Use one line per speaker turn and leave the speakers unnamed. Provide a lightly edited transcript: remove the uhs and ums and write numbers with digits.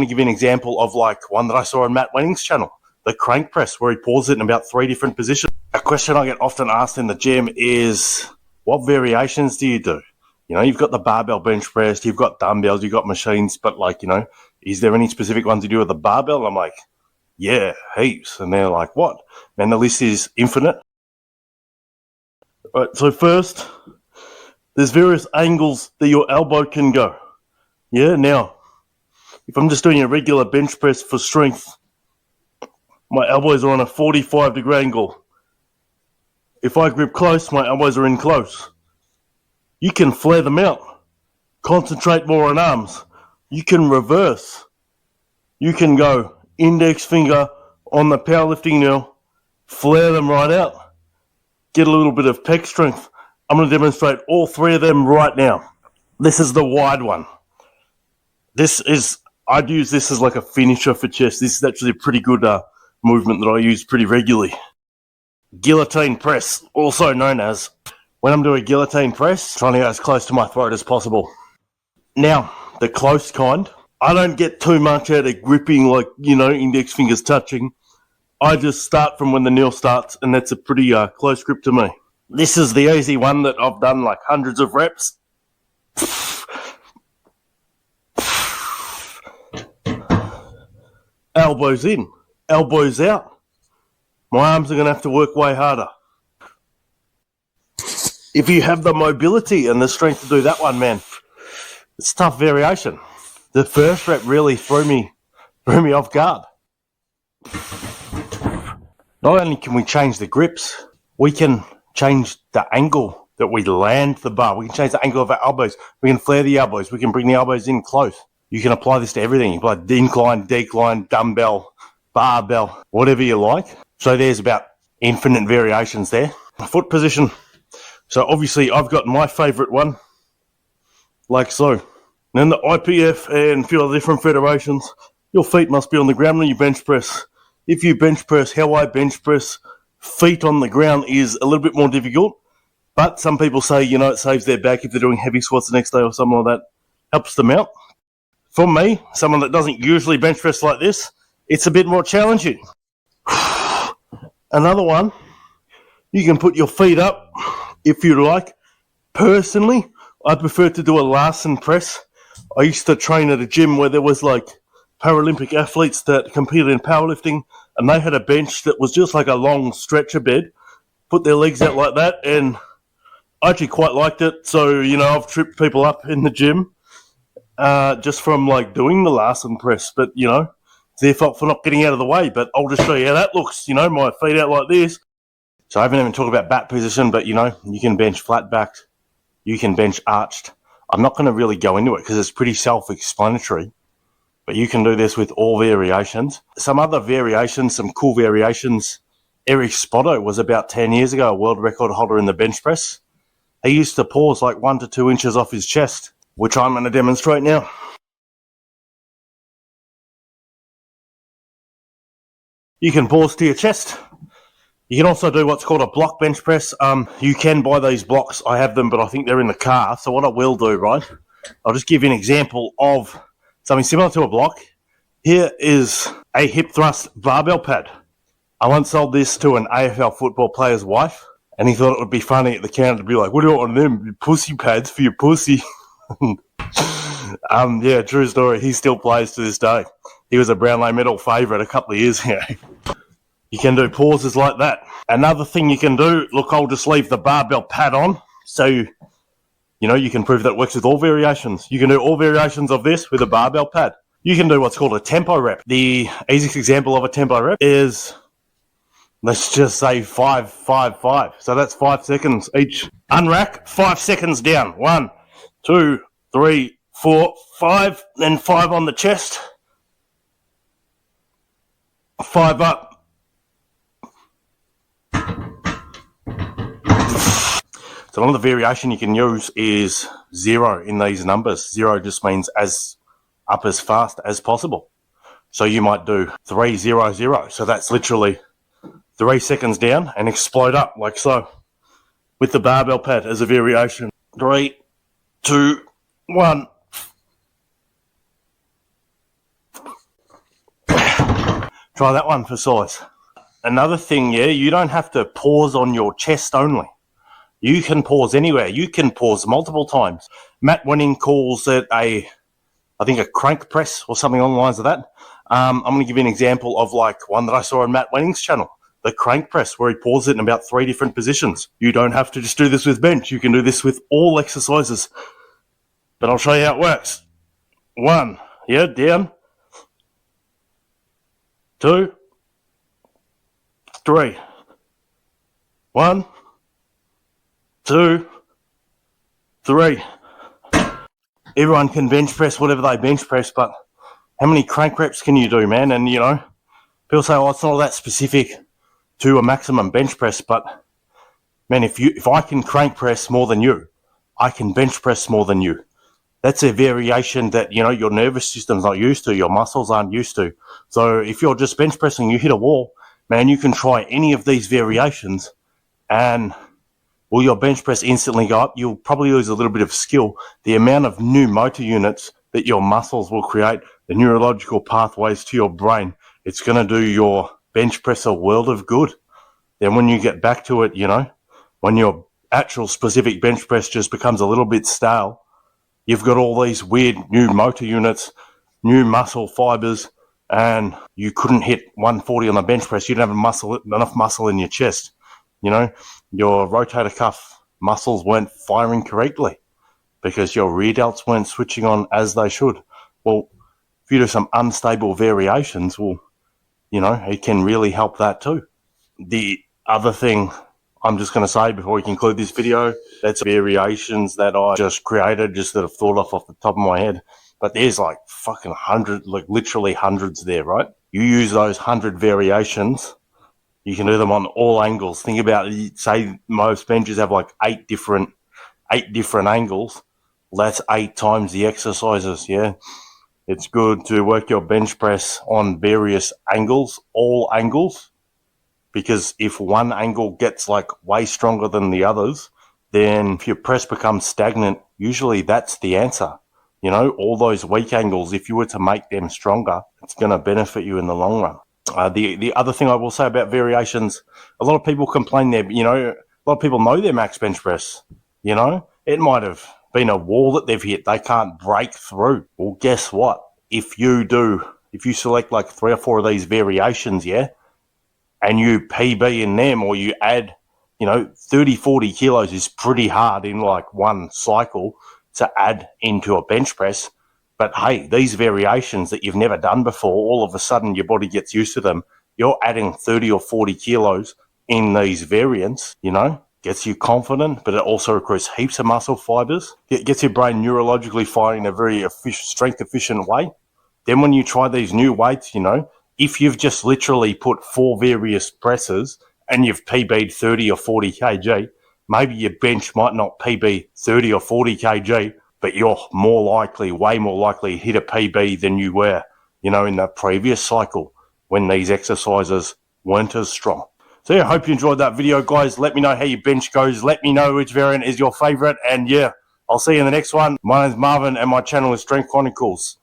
I'm going to give you an example of like one that I saw on Matt Wenning's channel, the crank press, where he pauses it in about 3 different positions. A question I get often asked in the gym is, what variations do you do? You know, you've got the barbell bench press, you've got dumbbells, you've got machines, but like, you know, is there any specific ones you do with the barbell? And I'm like, yeah, heaps. And they're like, what? Man, the list is infinite. All right, so first, there's various angles that your elbow can go. Yeah, now, if I'm just doing a regular bench press for strength, my elbows are on a 45-degree angle. If I grip close, my elbows are in close. You can flare them out. Concentrate more on arms. You can reverse. You can go index finger on the powerlifting nail, flare them right out. Get a little bit of pec strength. I'm going to demonstrate all 3 of them right now. This is the wide one. I'd use this as like a finisher for chest. This is actually a pretty good movement that I use pretty regularly. Guillotine press, also known as, when I'm doing guillotine press, trying to get as close to my throat as possible. Now, the close kind, I don't get too much out of gripping, like, you know, index fingers touching. I just start from when the nail starts, and that's a pretty close grip to me. This is the easy one that I've done like hundreds of reps. Elbows in, elbows out. My arms are going to have to work way harder. If you have the mobility and the strength to do that one, man, it's tough variation. The first rep really threw me off guard. Not only can we change the grips, we can change the angle that we land the bar. We can change the angle of our elbows. We can flare the elbows. We can bring the elbows in close. You can apply this to everything. You can apply incline, decline, dumbbell, barbell, whatever you like. So there's about infinite variations there. Foot position. So obviously I've got my favourite one, like so. And then the IPF and a few other different federations, your feet must be on the ground when you bench press. If you bench press, how I bench press, feet on the ground is a little bit more difficult. But some people say, you know, it saves their back if they're doing heavy squats the next day or something like that. Helps them out. For me, someone that doesn't usually bench press like this, it's a bit more challenging. Another one, you can put your feet up if you like. Personally, I prefer to do a Larsen press. I used to train at a gym where there was like Paralympic athletes that competed in powerlifting, and they had a bench that was just like a long stretcher bed, put their legs out like that, and I actually quite liked it. So, you know, I've tripped people up in the gym just from like doing the Larsen press, but you know, it's their fault for not getting out of the way. But I'll just show you how that looks, you know, my feet out like this. So I haven't even talked about back position, but you know, you can bench flat backed, you can bench arched. I'm not going to really go into it because it's pretty self-explanatory, but you can do this with all variations. Some other variations, some cool variations. Eric Spotto was about 10 years ago a world record holder in the bench press. He used to pause like 1 to 2 inches off his chest, which I'm going to demonstrate now. You can pause to your chest. You can also do what's called a block bench press. You can buy these blocks. I have them, but I think they're in the car. So what I will do, right, I'll just give you an example of something similar to a block. Here is a hip thrust barbell pad. I once sold this to an AFL football player's wife, and he thought it would be funny at the counter to be like, what do you want on them? Pussy pads for your pussy. Yeah, true story. He still plays to this day. He was a Brownlow medal favourite a couple of years ago. You can do pauses like that. Another thing you can do, look, I'll just leave the barbell pad on. So, you know, you can prove that it works with all variations. You can do all variations of this with a barbell pad. You can do what's called a tempo rep. The easiest example of a tempo rep is, let's just say 5, 5, 5. So that's 5 seconds each. Unrack, 5 seconds down. 1, 2, 3, 4, 5. Then 5 on the chest. 5 up. So another variation you can use is 0 in these numbers. 0 just means as up as fast as possible. So you might do 3, 0, 0. So that's literally 3 seconds down and explode up like so with the barbell pad as a variation. 3, 2, 1. Try that one for size. Another thing, yeah, you don't have to pause on your chest only. You can pause anywhere. You can pause multiple times. Matt Wenning calls it I think a crank press or something along the lines of that. I'm going to give you an example of like one that I saw on Matt Wenning's channel, the crank press, where he pauses it in about 3 different positions. You don't have to just do this with bench. You can do this with all exercises. But I'll show you how it works. 1, yeah, down. 2, 3. 1, 2, 3. Everyone can bench press whatever they bench press, but how many crank reps can you do, man? And, you know, people say, oh, it's not that specific to a maximum bench press, but, man, if I can crank press more than you, I can bench press more than you. That's a variation that, you know, your nervous system's not used to, your muscles aren't used to. So if you're just bench pressing, you hit a wall, man, you can try any of these variations and will your bench press instantly go up? You'll probably lose a little bit of skill. The amount of new motor units that your muscles will create, the neurological pathways to your brain, it's going to do your bench press a world of good. Then when you get back to it, you know, when your actual specific bench press just becomes a little bit stale, you've got all these weird new motor units, new muscle fibers, and you couldn't hit 140 on the bench press. You didn't have enough muscle in your chest. You know, your rotator cuff muscles weren't firing correctly because your rear delts weren't switching on as they should. Well, if you do some unstable variations, well, you know, it can really help that too. The other thing I'm just going to say before we conclude this video, that's variations that I just created, just that I've thought off the top of my head. But there's like fucking literally hundreds there, right? You use those 100 variations, you can do them on all angles. Think about it, say most benches have like 8 different angles. Well, that's 8 times the exercises, yeah? It's good to work your bench press on various angles, all angles, because if one angle gets like way stronger than the others, then if your press becomes stagnant, usually that's the answer. You know, all those weak angles, if you were to make them stronger, it's going to benefit you in the long run. The other thing I will say about variations, a lot of people complain there, you know, a lot of people know their max bench press, you know, it might have been a wall that they've hit, they can't break through. Well, guess what? If you select like 3 or 4 of these variations, yeah, and you PB in them, or you add, you know, 30, 40 kilos is pretty hard in like one cycle to add into a bench press. But hey, these variations that you've never done before, all of a sudden your body gets used to them. You're adding 30 or 40 kilos in these variants, you know, gets you confident, but it also recruits heaps of muscle fibers. It gets your brain neurologically firing in a very strength efficient way. Then when you try these new weights, you know, if you've just literally put 4 various presses and you've PB'd 30 or 40 kg, maybe your bench might not PB 30 or 40 kg, but you're way more likely to hit a PB than you were, you know, in the previous cycle when these exercises weren't as strong. So yeah, I hope you enjoyed that video, guys. Let me know how your bench goes. Let me know which variant is your favorite. And yeah, I'll see you in the next one. My name's Marvin and my channel is Strength Chronicles.